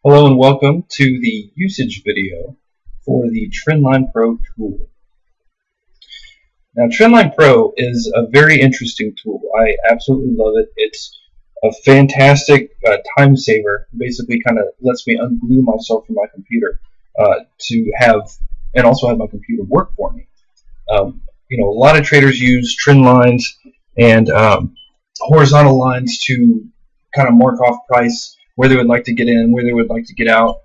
Hello and welcome to the usage video for the Trendline Pro tool. Now, Trendline Pro is a very interesting tool. I absolutely love it. It's a fantastic time saver. Basically, kind of lets me unglue myself from my computer and also have my computer work for me. A lot of traders use trend lines and horizontal lines to kind of mark off price, where they would like to get in, where they would like to get out,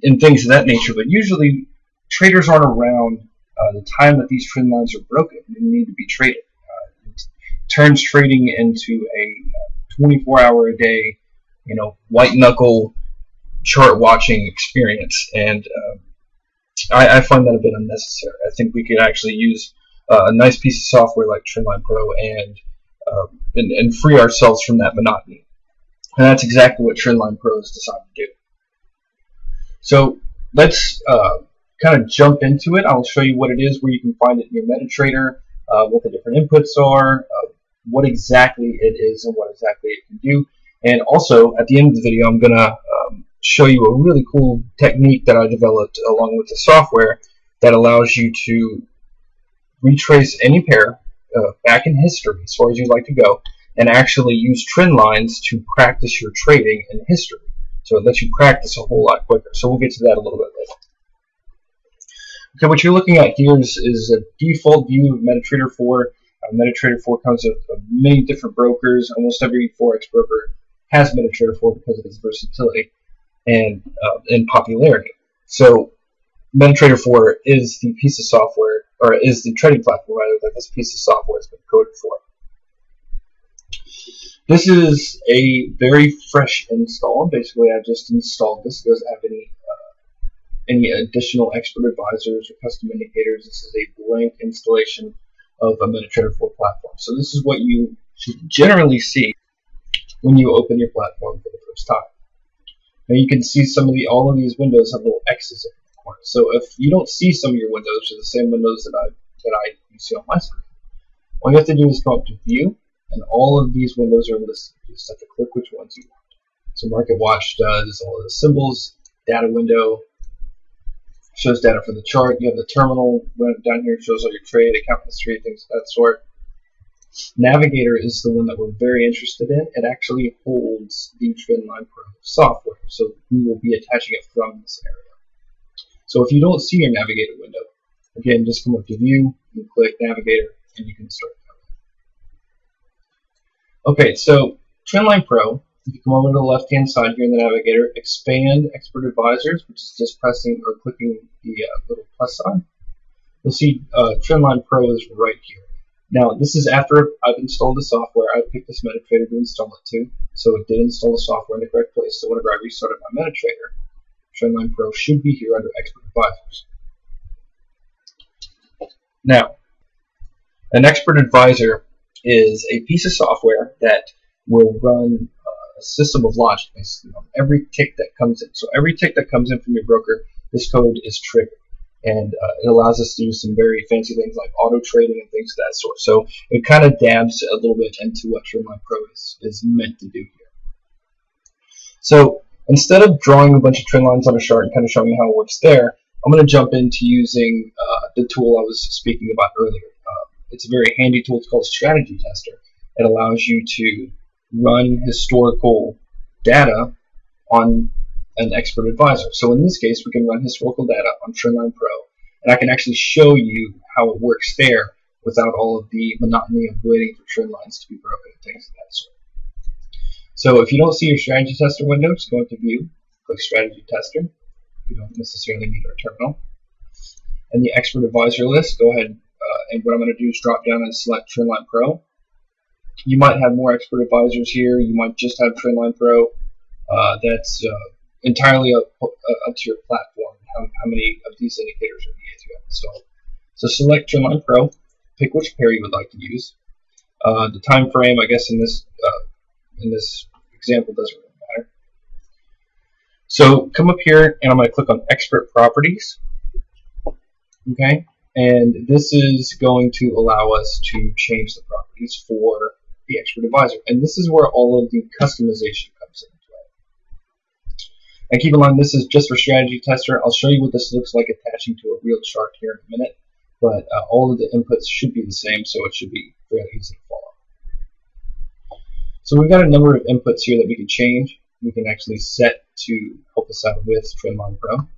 and things of that nature. But usually, traders aren't around the time that these trend lines are broken and need to be traded. It turns trading into a 24-hour a day, white knuckle chart watching experience, and I find that a bit unnecessary. I think we could actually use a nice piece of software like Trendline Pro and free ourselves from that monotony. And that's exactly what Trendline Pro is designed to do. So let's kind of jump into it. I'll show you what it is, where you can find it in your MetaTrader, what the different inputs are, what exactly it is, and what exactly it can do. And also, at the end of the video, I'm going to show you a really cool technique that I developed along with the software that allows you to retrace any pair back in history, as far as you'd like to go, and actually use trend lines to practice your trading in history. So it lets you practice a whole lot quicker. So we'll get to that a little bit later. Okay, what you're looking at here is a default view of MetaTrader 4. MetaTrader 4 comes with many different brokers. Almost every Forex broker has MetaTrader 4 because of its versatility and popularity. So MetaTrader 4 is the piece of software, or is the trading platform rather, that this piece of software has been coded for. This is a very fresh install. Basically, I just installed this. It doesn't have any additional expert advisors or custom indicators. This is a blank installation of a MetaTrader 4 platform. So this is what you should generally see when you open your platform for the first time. Now you can see all of these windows have little X's in the corner. So if you don't see some of your windows, or the same windows that you see on my screen, all you have to do is go up to View, and all of these windows are listed. You just have to click which ones you want. So Market Watch does all of the symbols. Data window shows data for the chart. You have the terminal down here, shows all your trade, account history, things of that sort. Navigator is the one that we're very interested in. It actually holds the Trendline Pro software, so we will be attaching it from this area. So if you don't see your Navigator window, again, just come up to View and click Navigator, and you can start. Okay, so Trendline Pro, if you come over to the left-hand side here in the Navigator, expand Expert Advisors, which is just pressing or clicking the little plus sign. You'll see Trendline Pro is right here. Now, this is after I've installed the software. I picked this MetaTrader to install it to, so it did install the software in the correct place. So whenever I restarted my MetaTrader, Trendline Pro should be here under Expert Advisors. Now, an Expert Advisor is a piece of software that will run a system of logic basically on every tick that comes in. So every tick that comes in from your broker, this code is triggered. And it allows us to do some very fancy things like auto trading and things of that sort. So it kind of dabs a little bit into what Trendline Pro is meant to do here. So instead of drawing a bunch of trend lines on a chart and kind of showing you how it works there, I'm going to jump into using the tool I was speaking about earlier. It's a very handy tool. It's called Strategy Tester. It allows you to run historical data on an expert advisor. So in this case, we can run historical data on Trendline Pro, and I can actually show you how it works there without all of the monotony of waiting for trend lines to be broken and things of that sort. So if you don't see your Strategy Tester window, just go into View, click Strategy Tester. You don't necessarily need our terminal. And the expert advisor list, go ahead, and what I'm going to do is drop down and select Trendline Pro. You might have more expert advisors here. You might just have Trendline Pro. That's entirely up to your platform, how many of these indicators or VAs you have installed. So select Trendline Pro, pick which pair you would like to use. The time frame, I guess in this example, doesn't really matter. So come up here, and I'm going to click on Expert Properties. Okay, and this is going to allow us to change the properties for the expert advisor, and this is where all of the customization comes into play. And keep in mind, this is just for strategy tester. I'll show you what this looks like attaching to a real chart here in a minute, but all of the inputs should be the same, so it should be fairly easy to follow. So we've got a number of inputs here that we can change. We can actually set to help us out with Trendline Pro.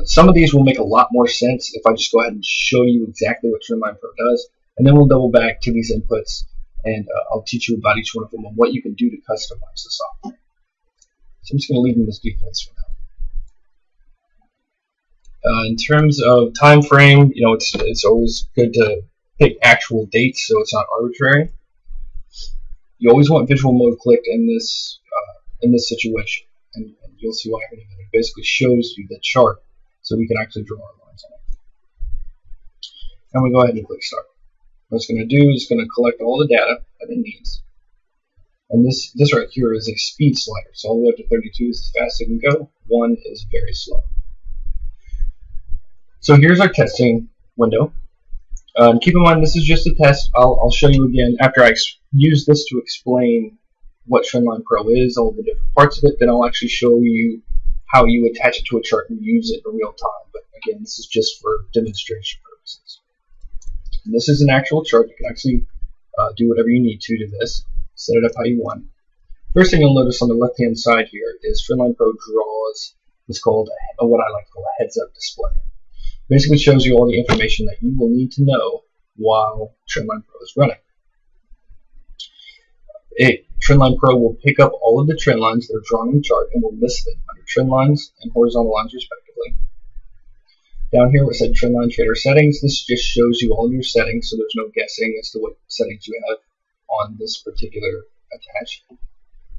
Some of these will make a lot more sense if I just go ahead and show you exactly what Trendline Pro does, and then we'll double back to these inputs, and I'll teach you about each one of them and what you can do to customize the software. So I'm just going to leave them as defaults for now. In terms of time frame, it's always good to pick actual dates so it's not arbitrary. You always want visual mode clicked in this situation, and you'll see why in a minute. It basically shows you the chart so we can actually draw our lines on it. And we go ahead and click start. What it's going to do is going to collect all the data that it needs. And this right here is a speed slider. So all the way up to 32 is as fast as it can go. 1 is very slow. So here's our testing window. Keep in mind, this is just a test. I'll show you again after I use this to explain what Trendline Pro is, all the different parts of it. Then I'll actually show you how you attach it to a chart and use it in real time. But again, this is just for demonstration purposes. And this is an actual chart. You can actually do whatever you need to this. Set it up how you want. First thing you'll notice on the left-hand side here is Trendline Pro draws what's called what I like to call a heads-up display. Basically shows you all the information that you will need to know while Trendline Pro is running. Trendline Pro will pick up all of the trend lines that are drawn in the chart and will list them under trend lines and horizontal lines respectively. Down here where it said Trendline Trader Settings, this just shows you all of your settings, so there's no guessing as to what settings you have on this particular attach.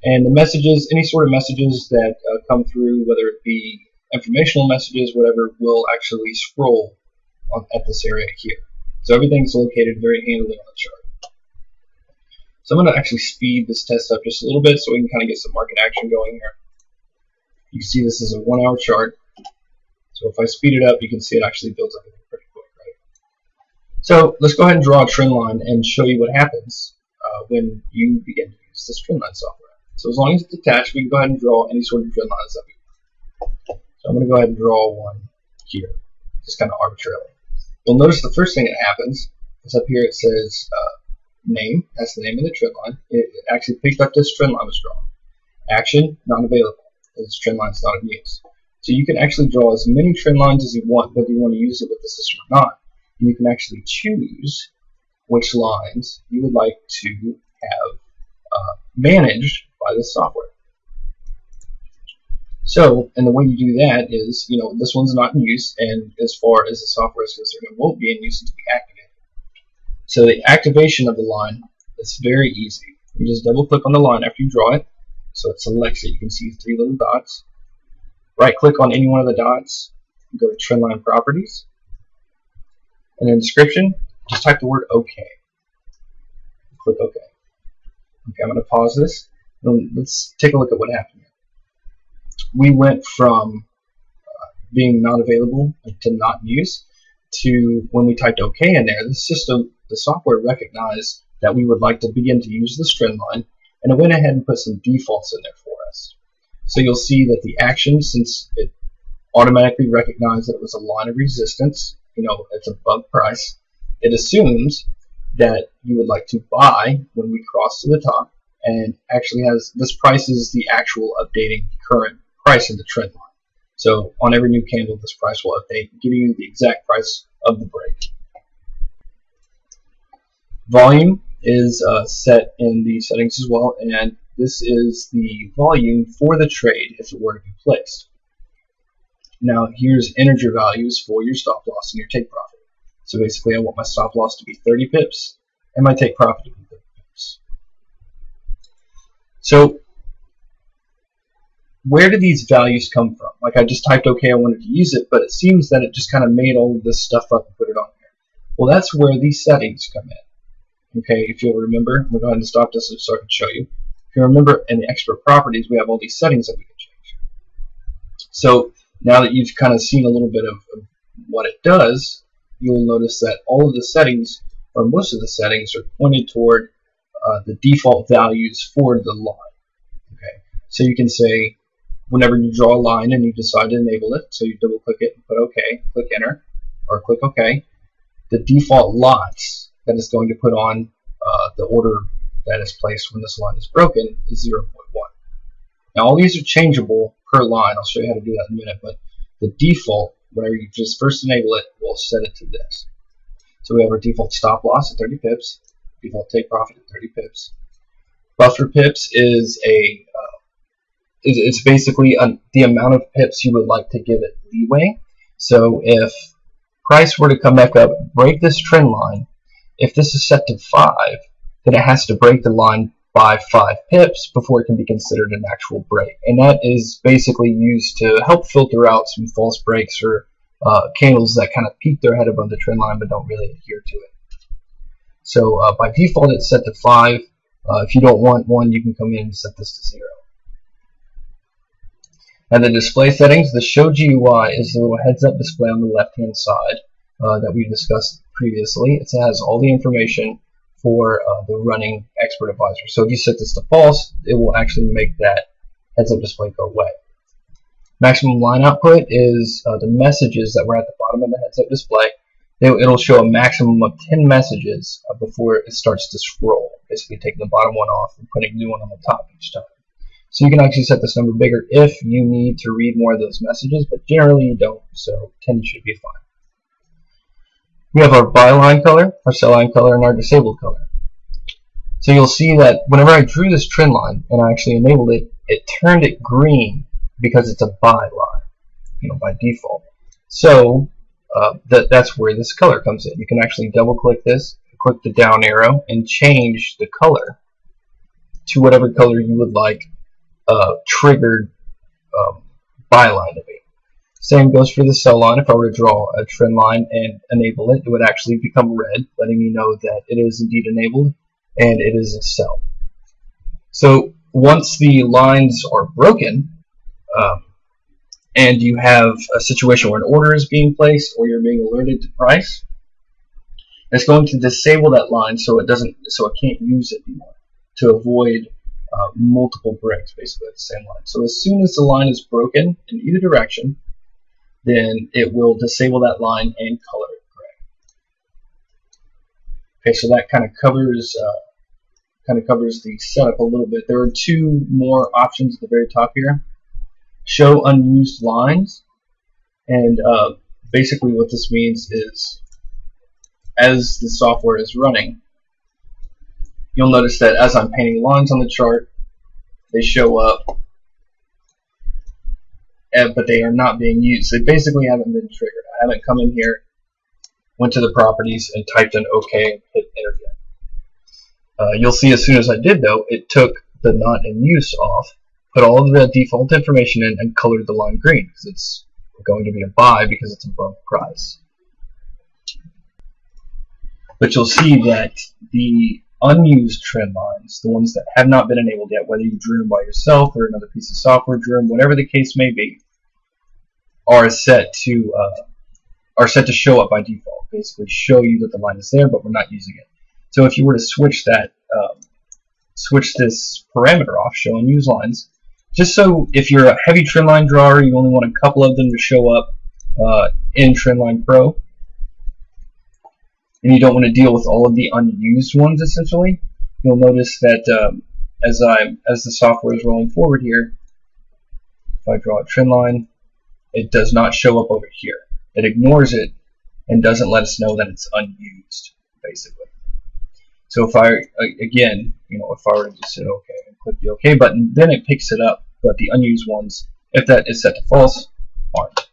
And the messages, any sort of messages that come through, whether it be informational messages, whatever, will actually scroll at this area here. So everything's located very handily on the chart. So I'm going to actually speed this test up just a little bit so we can kind of get some market action going here. You can see this is a 1 hour chart. So if I speed it up, you can see it actually builds up pretty quick, right? So let's go ahead and draw a trend line and show you what happens when you begin to use this trend line software. So as long as it's attached, we can go ahead and draw any sort of trend lines that we want. So I'm going to go ahead and draw one here, just kind of arbitrarily. You'll notice the first thing that happens is up here it says name. That's the name of the trend line. It actually picked up this trend line was drawn. Action, not available. This trend line is not in use. So you can actually draw as many trend lines as you want, whether you want to use it with the system or not. And you can actually choose which lines you would like to have managed by the software. So, and the way you do that is, this one's not in use, and as far as the software is concerned, it won't be in use until we activate it. So the activation of the line is very easy. You just double click on the line after you draw it, so it selects it. You can see 3 little dots. Right click on any one of the dots, go to Trendline Properties, and in description, just type the word OK. Click OK. Okay, I'm going to pause this. And let's take a look at what happened here. We went from being not available to not in use to when we typed OK in there, the software recognized that we would like to begin to use this trend line, and it went ahead and put some defaults in there for us. So you'll see that the action, since it automatically recognized that it was a line of resistance, it's above price, it assumes that you would like to buy when we cross to the top, and actually has this price is the actual updating current price of the trend line. So on every new candle, this price will update, giving you the exact price of the break. Volume is set in the settings as well, and this is the volume for the trade if it were to be placed. Now here's integer values for your stop loss and your take profit. So basically I want my stop loss to be 30 pips and my take profit to be 30 pips. So where do these values come from? Like I just typed OK, I wanted to use it, but it seems that it just kind of made all of this stuff up and put it on here. Well, that's where these settings come in. Okay, if you'll remember, we'll go ahead and stop this so I can show you. If you remember in the expert properties, we have all these settings that we can change. So now that you've kind of seen a little bit of what it does, you'll notice that all of the settings, or most of the settings, are pointed toward the default values for the line. So you can say, whenever you draw a line and you decide to enable it, so you double click it and put OK, click enter, or click OK, the default lots that it's going to put on the order that is placed when this line is broken is 0.1. Now all these are changeable per line. I'll show you how to do that in a minute, but the default, whenever you just first enable it, we'll set it to this. So we have our default stop loss at 30 pips, default take profit at 30 pips. Buffer pips is it's basically the amount of pips you would like to give it leeway. So if price were to come back up, break this trend line, if this is set to 5, then it has to break the line by 5 pips before it can be considered an actual break. And that is basically used to help filter out some false breaks or candles that kind of peek their head above the trend line but don't really adhere to it. So by default it's set to 5. If you don't want 1, you can come in and set this to 0. And the display settings, the Show GUI is the little heads-up display on the left-hand side that we discussed previously. It has all the information for the running expert advisor. So if you set this to false, it will actually make that heads-up display go away. Maximum line output is the messages that were at the bottom of the heads-up display. It'll show a maximum of 10 messages before it starts to scroll, basically taking the bottom one off and putting a new one on the top each time. So you can actually set this number bigger if you need to read more of those messages, but generally you don't, so 10 should be fine. We have our buy line color, our sell line color, and our disabled color. So you'll see that whenever I drew this trend line and I actually enabled it, it turned it green because it's a buy line, by default. So that's where this color comes in. You can actually double click this, click the down arrow, and change the color to whatever color you would like triggered buy line to be. Same goes for the sell line. If I were to draw a trend line and enable it, it would actually become red, letting me know that it is indeed enabled and it is a sell. So once the lines are broken, and you have a situation where an order is being placed or you're being alerted to price, it's going to disable that line so it can't use it anymore to avoid multiple breaks basically at the same line. So as soon as the line is broken in either direction, then it will disable that line and color it gray. Okay, so that kind of covers the setup a little bit. There are 2 more options at the very top here. Show unused lines, and basically what this means is as the software is running, you'll notice that as I'm painting lines on the chart, they show up, but they are not being used. They basically haven't been triggered. I haven't come in here, went to the properties, and typed in OK and hit enter yet. You'll see as soon as I did, though, it took the not in use off, put all of the default information in, and colored the line green because it's going to be a buy because it's above price. But you'll see that the unused trend lines, the ones that have not been enabled yet, whether you drew them by yourself or another piece of software drew them, whatever the case may be, are set to show up by default. Basically, show you that the line is there, but we're not using it. So if you were to switch this parameter off, show unused lines, just so if you're a heavy trend line drawer, you only want a couple of them to show up in Trendline Pro, and you don't want to deal with all of the unused ones, essentially, you'll notice that as the software is rolling forward here, if I draw a trend line, it does not show up over here. It ignores it and doesn't let us know that it's unused, basically. So if I, again, if I were to just hit OK and click the OK button, then it picks it up, but the unused ones, if that is set to false, aren't.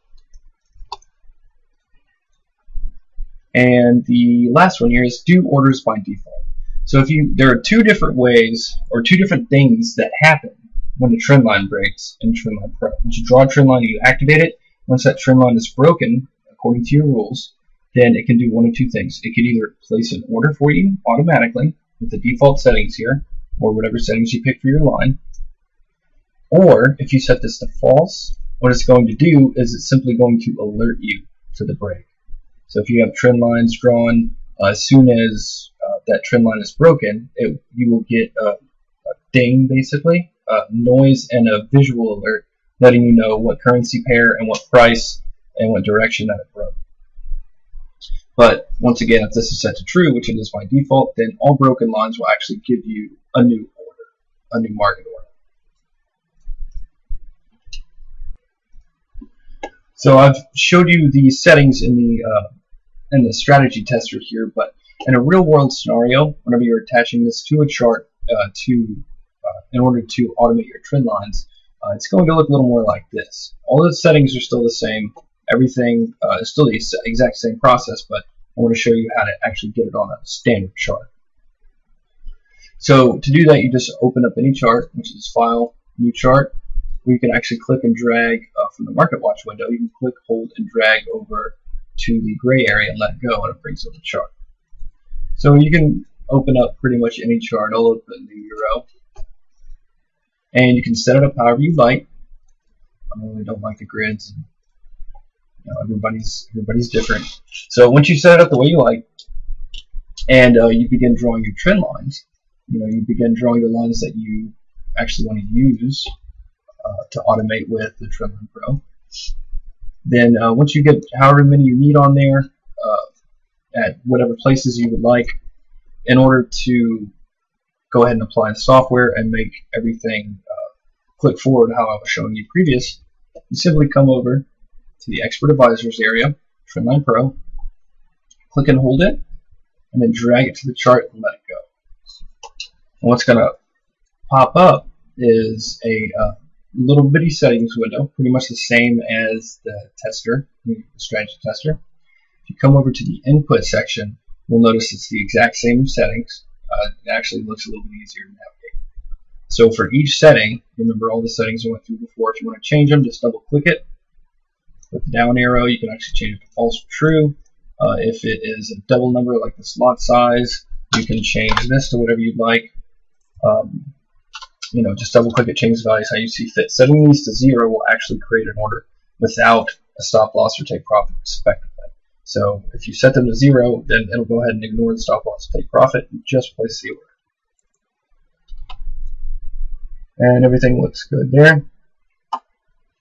And the last one here is do orders by default. So there are 2 different ways, or 2 different things that happen when the trend line breaks in Trendline Pro. Once you draw a trend line, you activate it. Once that trend line is broken, according to your rules, then it can do one of 2 things. It could either place an order for you automatically with the default settings here, or whatever settings you pick for your line, or if you set this to false, what it's going to do is it's simply going to alert you to the break. So if you have trend lines drawn, as soon as that trend line is broken, you will get a ding, basically, noise and a visual alert letting you know what currency pair and what price and what direction that it broke. But once again, if this is set to true, which it is by default, then all broken lines will actually give you a new order, a new market order. So I've showed you the settings in the strategy tester here, but in a real-world scenario, whenever you're attaching this to a chart in order to automate your trend lines, it's going to look a little more like this. All the settings are still the same. Everything is still the exact same process, but I want to show you how to actually get it on a standard chart. So to do that, you just open up any chart, which is File, New Chart, where you can actually click and drag from the Market Watch window. You can click, hold, and drag over to the gray area and let it go, and it brings up the chart. So you can open up pretty much any chart. I'll open the Euro, and you can set it up however you like. I really don't like the grids. You know, everybody's different. So once you set it up the way you like, and you begin drawing your trend lines, you begin drawing the lines that you actually want to use to automate with the Trendline Pro. Then once you get however many you need on there at whatever places you would like, in order to go ahead and apply the software and make everything click forward how I was showing you previous, you simply come over to the Expert Advisors area, Trendline Pro, click and hold it, and then drag it to the chart and let it go. And what's going to pop up is a little bitty settings window, pretty much the same as the tester, the strategy tester. If you come over to the input section, you'll notice it's the exact same settings. It actually looks a little bit easier to navigate. So for each setting, remember all the settings I went through before. If you want to change them, just double click it. With the down arrow, you can actually change it to false or true. If it is a double number like the slot size, you can change this to whatever you'd like. Just double click it, change the values how you see fit. Setting these to 0 will actually create an order without a stop loss or take profit respectively. So if you set them to 0, then it'll go ahead and ignore the stop loss and take profit and just place the order. And everything looks good there.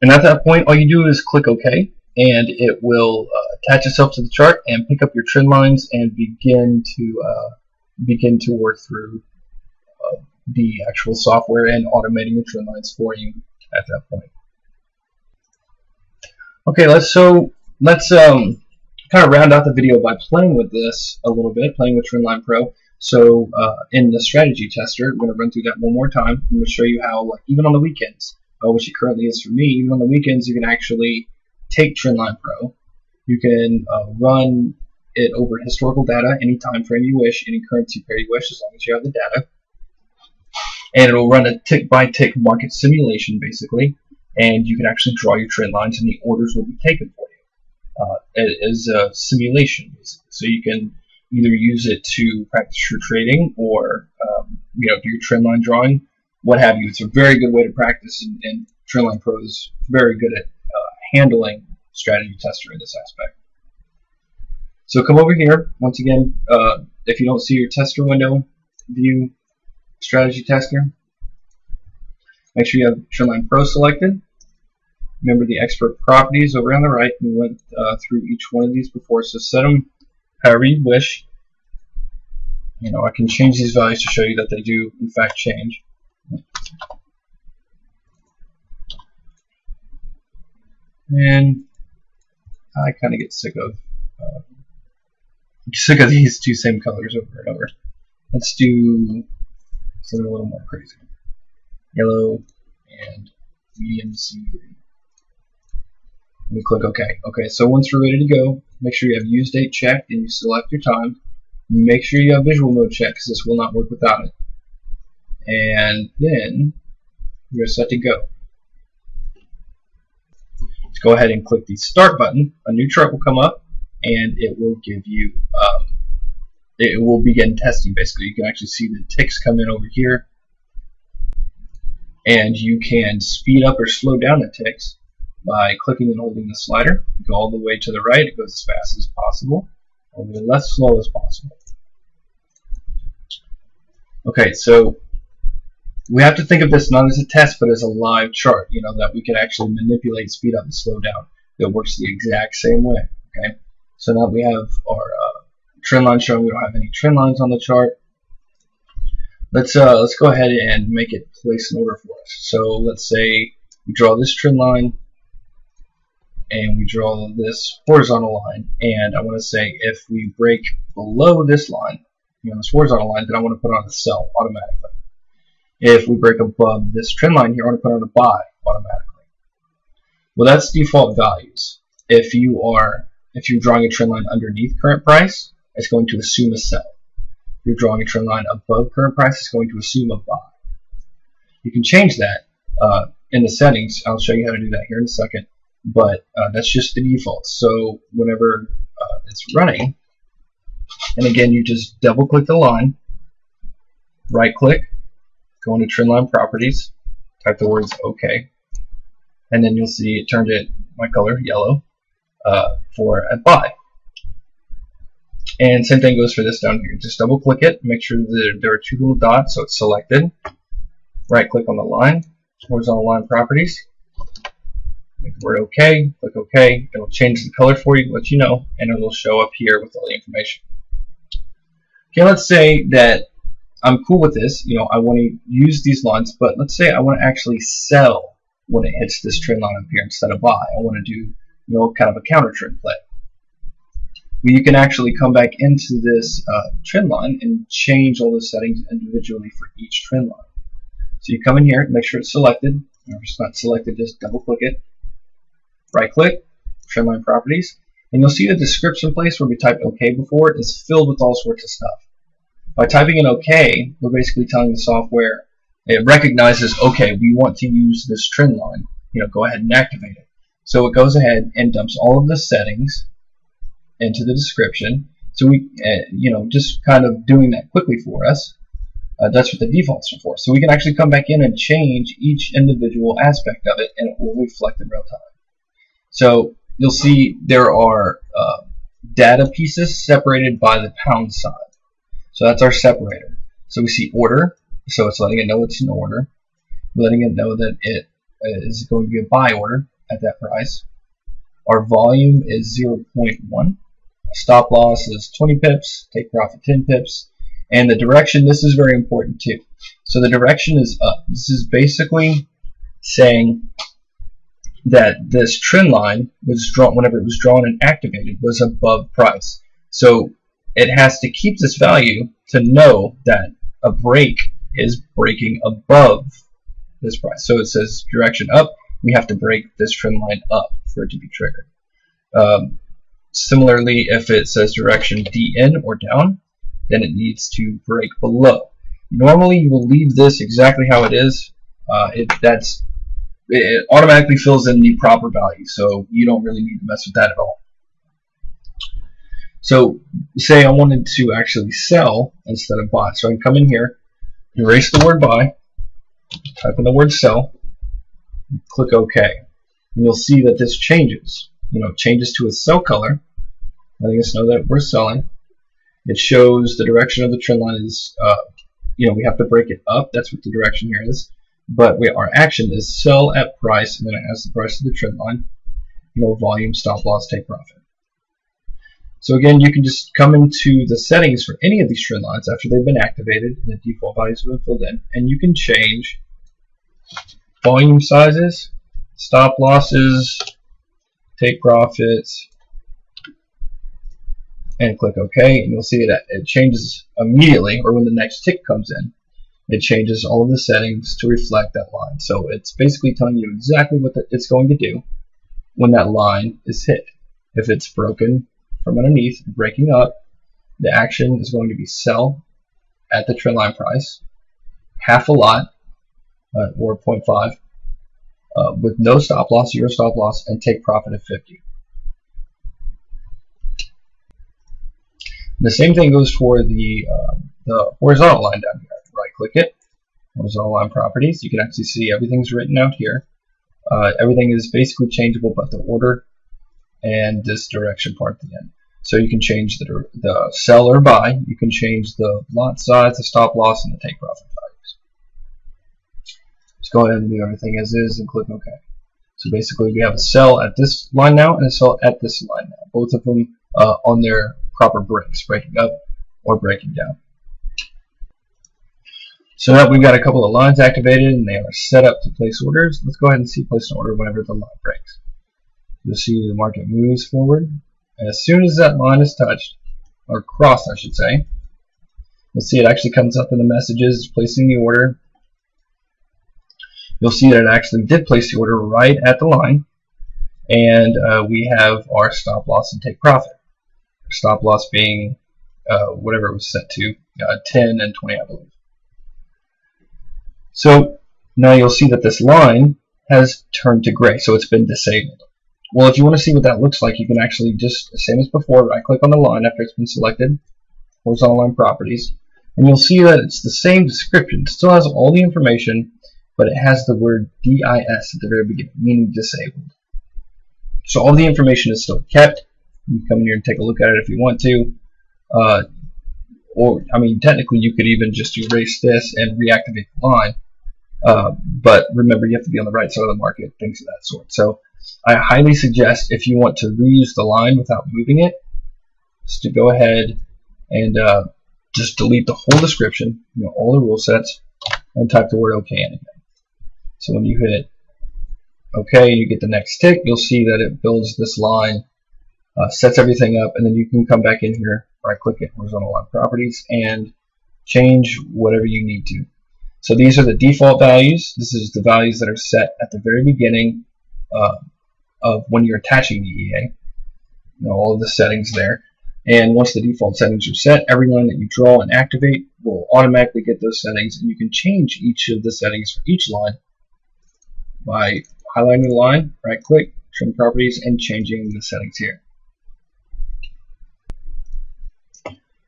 And at that point, all you do is click OK, and it will attach itself to the chart and pick up your trend lines and begin to work through the actual software and automating the trend lines for you at that point. Okay, let's kind of round out the video by playing with this a little bit, playing with Trendline Pro. So in the strategy tester, I'm going to run through that one more time. I'm going to show you how, like, even on the weekends, which it currently is for me, even on the weekends, you can actually take Trendline Pro. You can run it over historical data, any time frame you wish, any currency pair you wish, as long as you have the data. And it will run a tick-by-tick market simulation, basically, and you can actually draw your trend lines, and the orders will be taken for you as a simulation, basically. So you can either use it to practice your trading or do your trend line drawing, what have you. It's a very good way to practice, and Trendline Pro is very good at handling strategy tester in this aspect. So come over here. Once again, if you don't see your tester window, view strategy tester, make sure you have Trendline Pro selected. Remember the expert properties over on the right. We went through each one of these before, so set them however you wish. I can change these values to show you that they do in fact change. And I kind of get sick of these two same colors over and over. Let's do something a little more crazy. Yellow and medium sea green. We click OK. Okay, so once we're ready to go, make sure you have use date checked and you select your time. Make sure you have visual mode checked because this will not work without it. And then you're set to go. Let's go ahead and click the start button. A new chart will come up and it will give you, it will begin testing basically. You can actually see the ticks come in over here. And you can speed up or slow down the ticks by clicking and holding the slider. Go all the way to the right, it goes as fast as possible, or the less slow as possible. Okay, so we have to think of this not as a test, but as a live chart, that we can actually manipulate, speed up, and slow down. That works the exact same way. Okay, so now we have our trend line showing we don't have any trend lines on the chart. Let's go ahead and make it place an order for us. So let's say we draw this trend line and we draw this horizontal line, and I want to say if we break below this line, this horizontal line, then I want to put on a sell automatically. If we break above this trend line here, I want to put on a buy automatically. Well, that's default values. If you're drawing a trend line underneath current price, it's going to assume a sell. If you're drawing a trend line above current price, it's going to assume a buy. You can change that in the settings. I'll show you how to do that here in a second, but that's just the default. So whenever it's running, and again, you just double click the line, right click, go into Trendline Properties, type the words OK, and then you'll see it turned it, my color, yellow, for a buy. And same thing goes for this down here. Just double click it, make sure that there are two little dots so it's selected. Right click on the line, horizontal line properties, make the word OK, click OK, it'll change the color for you, let you know, and it'll show up here with all the information. Okay, let's say that I'm cool with this, I want to use these lines, but let's say I want to actually sell when it hits this trend line up here instead of buy. I want to do, kind of a counter trend play. Well, you can actually come back into this trend line and change all the settings individually for each trend line. So you come in here, make sure it's selected. If it's not selected, just double click it. Right click, Trendline Properties, and you'll see the description place where we typed OK before it is filled with all sorts of stuff. By typing in OK, we're basically telling the software, it recognizes, okay, we want to use this trend line, go ahead and activate it. So it goes ahead and dumps all of the settings into the description. So we, just kind of doing that quickly for us. That's what the defaults are for. So we can actually come back in and change each individual aspect of it, and it will reflect in real time. So you'll see there are data pieces separated by the pound sign. So that's our separator. So we see order, so it's letting it know it's an order. We're letting it know that it is going to be a buy order at that price. Our volume is 0.1. Stop loss is 20 pips, take profit 10 pips. And the direction, this is very important too. So the direction is up. This is basically saying that this trend line was drawn, whenever it was drawn and activated, was above price. So it has to keep this value to know that a break is breaking above this price. So it says direction up, we have to break this trend line up for it to be triggered. Similarly, if it says direction DN or down, then it needs to break below. Normally you will leave this exactly how it is. It automatically fills in the proper value, so you don't really need to mess with that at all. So say I wanted to actually sell instead of buy. So I can come in here, erase the word buy, type in the word sell, and click OK. And you'll see that this changes. It changes to a sell color, letting us know that we're selling. It shows the direction of the trend line is, we have to break it up. That's what the direction here is. But our action is sell at price, and then it has the price of the trend line, volume, stop loss, take profit. So again, you can just come into the settings for any of these trend lines after they've been activated and the default values have been filled in, and you can change volume sizes, stop losses, take profits, and click OK, and you'll see that it changes immediately, or when the next tick comes in, it changes all of the settings to reflect that line. So it's basically telling you exactly what it's going to do when that line is hit. If it's broken from underneath, breaking up, the action is going to be sell at the trend line price, half a lot, or 0.5, with no stop loss, 0 stop loss, and take profit at 50. The same thing goes for the horizontal line down here. Right click it, horizontal line properties. You can actually see everything's written out here. Everything is basically changeable but the order and this direction part at the end. So you can change the sell or buy. You can change the lot size, the stop loss, and the take profit values. Just go ahead and leave everything as is and click OK. So basically we have a sell at this line now and a sell at this line now. Both of them on their proper breaks, breaking up or breaking down. So now we've got a couple of lines activated and they are set up to place orders. Let's go ahead and see place an order whenever the line breaks. You'll see the market moves forward. And as soon as that line is touched, or crossed I should say, you'll see it actually comes up in the messages placing the order. You'll see that it actually did place the order right at the line, and we have our stop loss and take profit. Our stop loss being whatever it was set to, 10 and 20 I believe. So now you'll see that this line has turned to gray, so it's been disabled. Well, if you want to see what that looks like, you can actually just, same as before, right click on the line after it's been selected, horizontal line properties, and you'll see that it's the same description. It still has all the information, but it has the word DIS at the very beginning, meaning disabled. So all the information is still kept. You can come in here and take a look at it if you want to. Or, I mean, technically you could even just erase this and reactivate the line. But remember, you have to be on the right side of the market, things of that sort. So I highly suggest, if you want to reuse the line without moving it, is to go ahead and just delete the whole description, all the rule sets, and type the word OK in again. So when you hit OK and you get the next tick, you'll see that it builds this line, sets everything up, and then you can come back in here, right click it, horizontal line properties, and change whatever you need to. So these are the default values. This is the values that are set at the very beginning of when you're attaching the EA. All of the settings there. And once the default settings are set, every line that you draw and activate will automatically get those settings, and you can change each of the settings for each line by highlighting the line, right click, trim properties, and changing the settings here.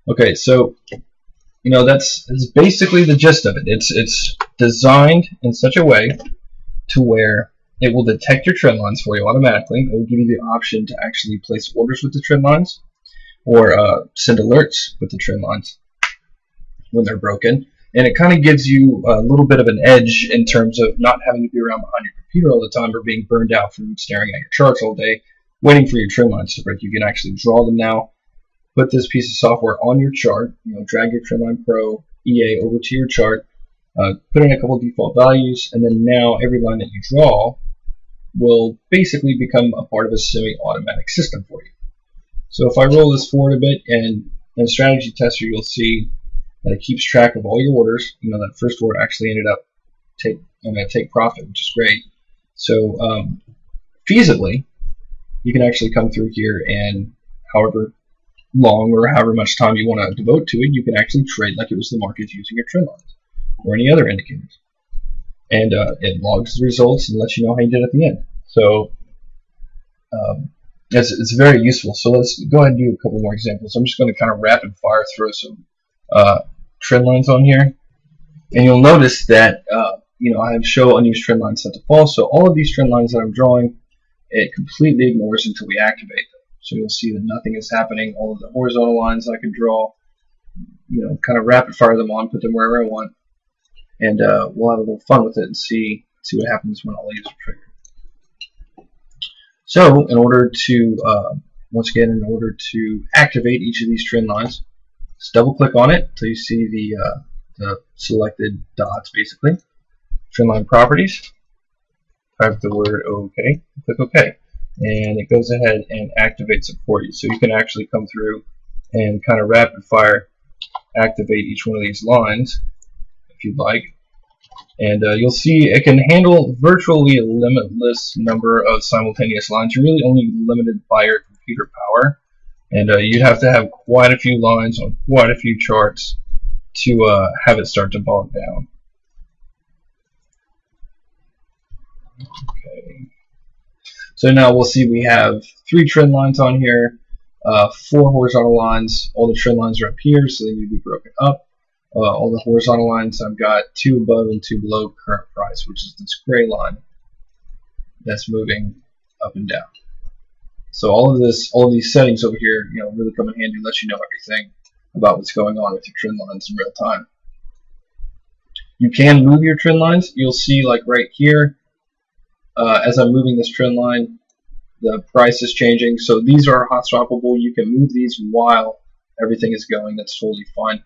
Okay, so that's basically the gist of it. It's designed in such a way to where it will detect your trend lines for you automatically. It will give you the option to actually place orders with the trend lines, or send alerts with the trend lines when they're broken. And it kind of gives you a little bit of an edge in terms of not having to be around behind your computer all the time or being burned out from staring at your charts all day waiting for your trend lines to break. You can actually draw them now, put this piece of software on your chart, drag your Trendline Pro EA over to your chart, put in a couple default values, and then now every line that you draw will basically become a part of a semi-automatic system for you. So if I roll this forward a bit, and in Strategy Tester you'll see that it keeps track of all your orders. That first order actually ended up take profit, which is great. So feasibly, you can actually come through here, and however long or however much time you want to devote to it, you can actually trade like it was the market using your trend lines or any other indicators. And it logs the results and lets you know how you did at the end. So it's very useful. So let's go ahead and do a couple more examples. I'm just going to kind of rapid fire throw some trend lines on here, and you'll notice that I have show unused trend lines set to false. So all of these trend lines that I'm drawing, it completely ignores until we activate them. So you'll see that nothing is happening. All of the horizontal lines I can draw, kind of rapid fire them on, put them wherever I want, and we'll have a little fun with it and see what happens when all these are triggered. So in order to once again, in order to activate each of these trend lines, just double click on it until you see the selected dots, basically. Trendline properties, type the word OK, click OK, and it goes ahead and activates it for you. So you can actually come through and kind of rapid fire activate each one of these lines if you'd like, and you'll see it can handle virtually a limitless number of simultaneous lines. You're really only limited by your computer power, and you'd have to have quite a few lines on quite a few charts to have it start to bog down. Okay. So now we'll see we have 3 trend lines on here, 4 horizontal lines. All the trend lines are up here, so they need to be broken up. All the horizontal lines, I've got 2 above and 2 below current price, which is this gray line that's moving up and down. So all of these settings over here, really come in handy and let you know everything about what's going on with your trend lines in real time. You can move your trend lines. You'll see like right here, as I'm moving this trend line, the price is changing. So these are hot swappable. You can move these while everything is going. That's totally fine.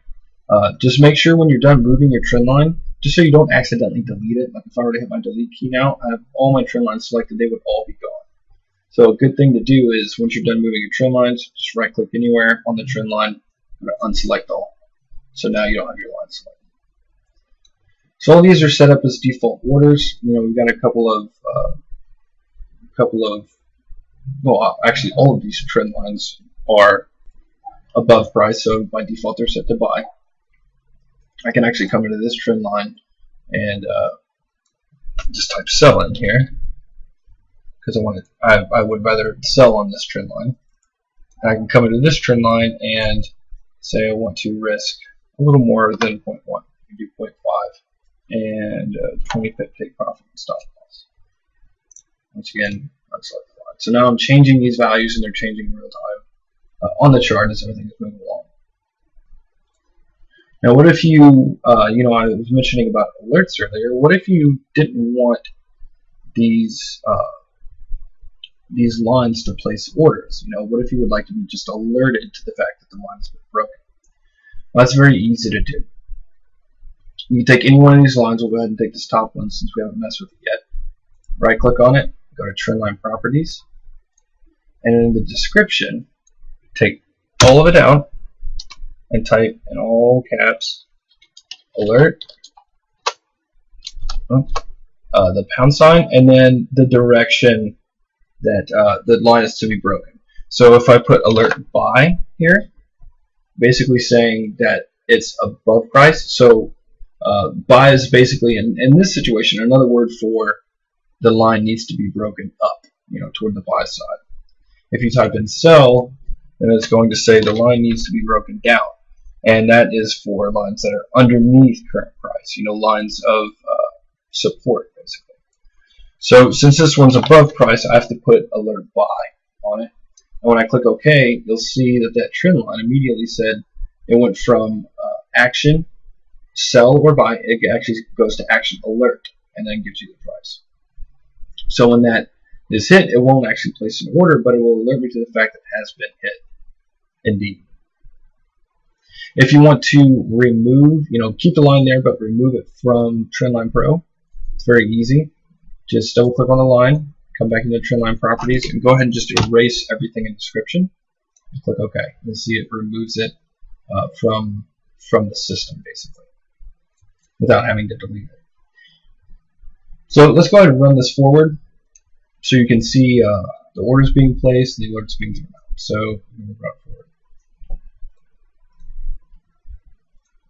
Just make sure when you're done moving your trend line, just so you don't accidentally delete it. Like if I were to hit my delete key now, I have all my trend lines selected, they would all be gone. So a good thing to do is once you're done moving your trend lines, just right click anywhere on the trend line and unselect all. So now you don't have your line selected. So all these are set up as default orders. You know, we've got a couple of well, actually all of these trend lines are above price, so by default they're set to buy. I can actually come into this trend line and just type sell in here because I would rather sell on this trend line. And I can come into this trend line and say I want to risk a little more than 0.1. I can do 0.5 and 20 pip take profit and stop loss. Once again, unselect the line. So now I'm changing these values and they're changing in real time on the chart as everything is moving along. Now, what if you, you know, I was mentioning about alerts earlier. What if you didn't want these lines to place orders? You know, what if you would like to be just alerted to the fact that the line has been broken? Well, that's very easy to do. You can take any one of these lines. We'll go ahead and take this top one since we haven't messed with it yet. Right click on it, go to Trendline Properties, and in the description, take all of it out and type in all caps alert, the pound sign, and then the direction that the line is to be broken. So if I put alert buy here, basically saying that it's above price. So buy is basically in this situation another word for the line needs to be broken up, you know, toward the buy side. If you type in sell, then it's going to say the line needs to be broken down. And that is for lines that are underneath current price, you know, lines of support, basically. So since this one's above price, I have to put alert buy on it. And when I click OK, you'll see that that trend line immediately said it went from action, sell, or buy. It actually goes to action alert and then gives you the price. So when that is hit, it won't actually place an order, but it will alert me to the fact that it has been hit. Indeed. If you want to remove, you know, keep the line there, but remove it from Trendline Pro, it's very easy. Just double click on the line, come back into Trendline Properties, and go ahead and just erase everything in description. And click OK. You'll see it removes it from the system, basically, without having to delete it. So let's go ahead and run this forward so you can see the orders being placed and the alerts being thrown out. So I'm going to run forward.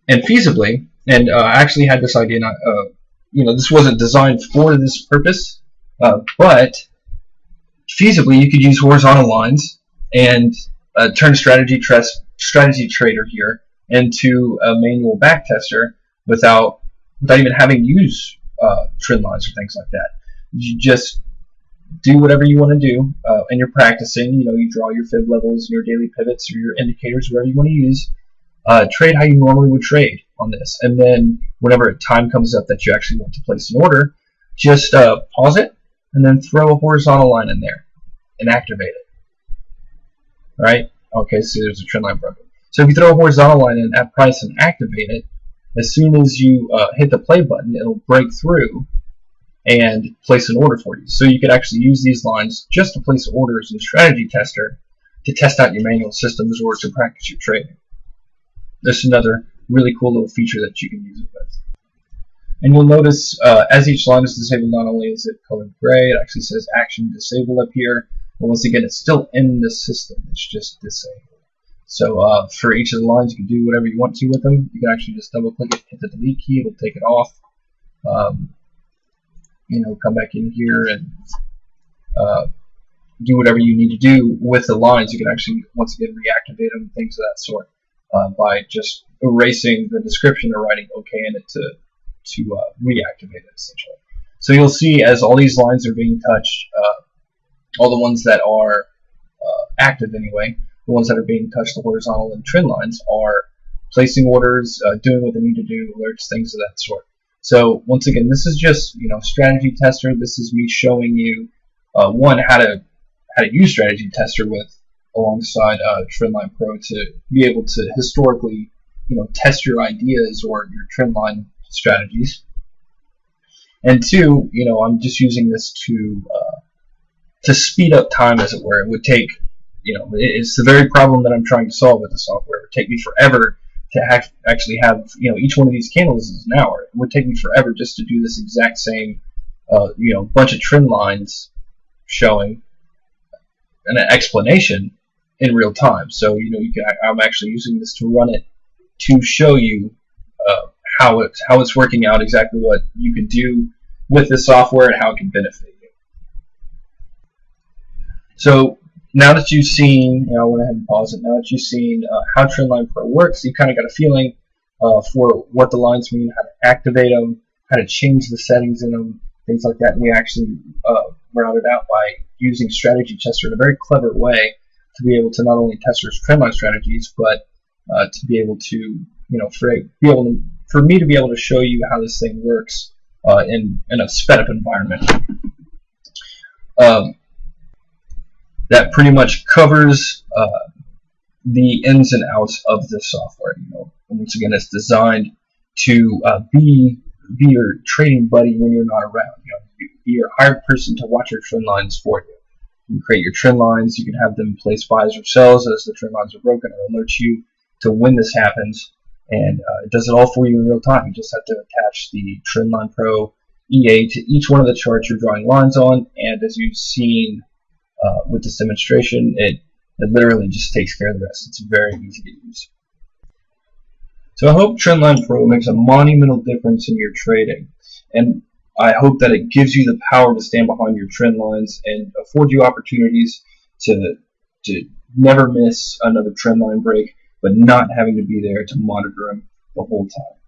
And feasibly, and I actually had this idea, not, you know, this wasn't designed for this purpose, but feasibly you could use horizontal lines and turn strategy trader here into a manual backtester without even having to use trend lines or things like that. You just do whatever you want to do, and you're practicing. You know, you draw your fib levels, your daily pivots, or your indicators, whatever you want to use. Trade how you normally would trade on this, and then whenever a time comes up that you actually want to place an order, just pause it and then throw a horizontal line in there and activate it. Right? Okay, so there's a trend line broken. So if you throw a horizontal line in at price and activate it, as soon as you hit the play button, it'll break through and place an order for you. So you could actually use these lines just to place orders in Strategy Tester to test out your manual systems or to practice your trading. There's another really cool little feature that you can use it with. And you'll notice as each line is disabled, not only is it colored gray, it actually says action disabled up here. But once again, it's still in the system. It's just disabled. So for each of the lines, you can do whatever you want to with them. You can actually just double click it, hit the delete key, it'll take it off. You know, come back in here and do whatever you need to do with the lines. You can actually, once again, reactivate them, things of that sort, by just erasing the description or writing OK in it to reactivate it, essentially. So you'll see as all these lines are being touched, all the ones that are active anyway, the ones that are being touched, the horizontal and trend lines, are placing orders, doing what they need to do, alerts, things of that sort. So once again, this is just strategy tester. This is me showing you one how to use strategy tester alongside Trendline Pro to be able to historically test your ideas or your trendline strategies. And two, I'm just using this to speed up time, as it were. It would take, it's the very problem that I'm trying to solve with the software. It would take me forever to actually have, each one of these candles is an hour. It would take me forever just to do this exact same, bunch of trend lines showing an explanation in real time. So, I'm actually using this to run it to show you how it's working out, exactly what you can do with the software and how it can benefit you. So now that you've seen, I went ahead and pause it. Now that you've seen how Trendline Pro works, you kind of got a feeling for what the lines mean, how to activate them, how to change the settings in them, things like that. And we actually routed out by using Strategy Tester in a very clever way to be able to not only test your trendline strategies, but to be able to, for me to be able to show you how this thing works in a sped up environment. That pretty much covers the ins and outs of this software. Once again, it's designed to be your trading buddy when you're not around. Be your hired person to watch your trend lines for you. You can create your trend lines. You can have them place buys or sells as the trend lines are broken. It alerts you to when this happens, and it does it all for you in real time. You just have to attach the Trendline Pro EA to each one of the charts you're drawing lines on, and as you've seen with this demonstration, it literally just takes care of the rest. It's very easy to use. So I hope Trendline Pro makes a monumental difference in your trading, and I hope that it gives you the power to stand behind your trend lines and afford you opportunities to never miss another trend line break, but not having to be there to monitor them the whole time.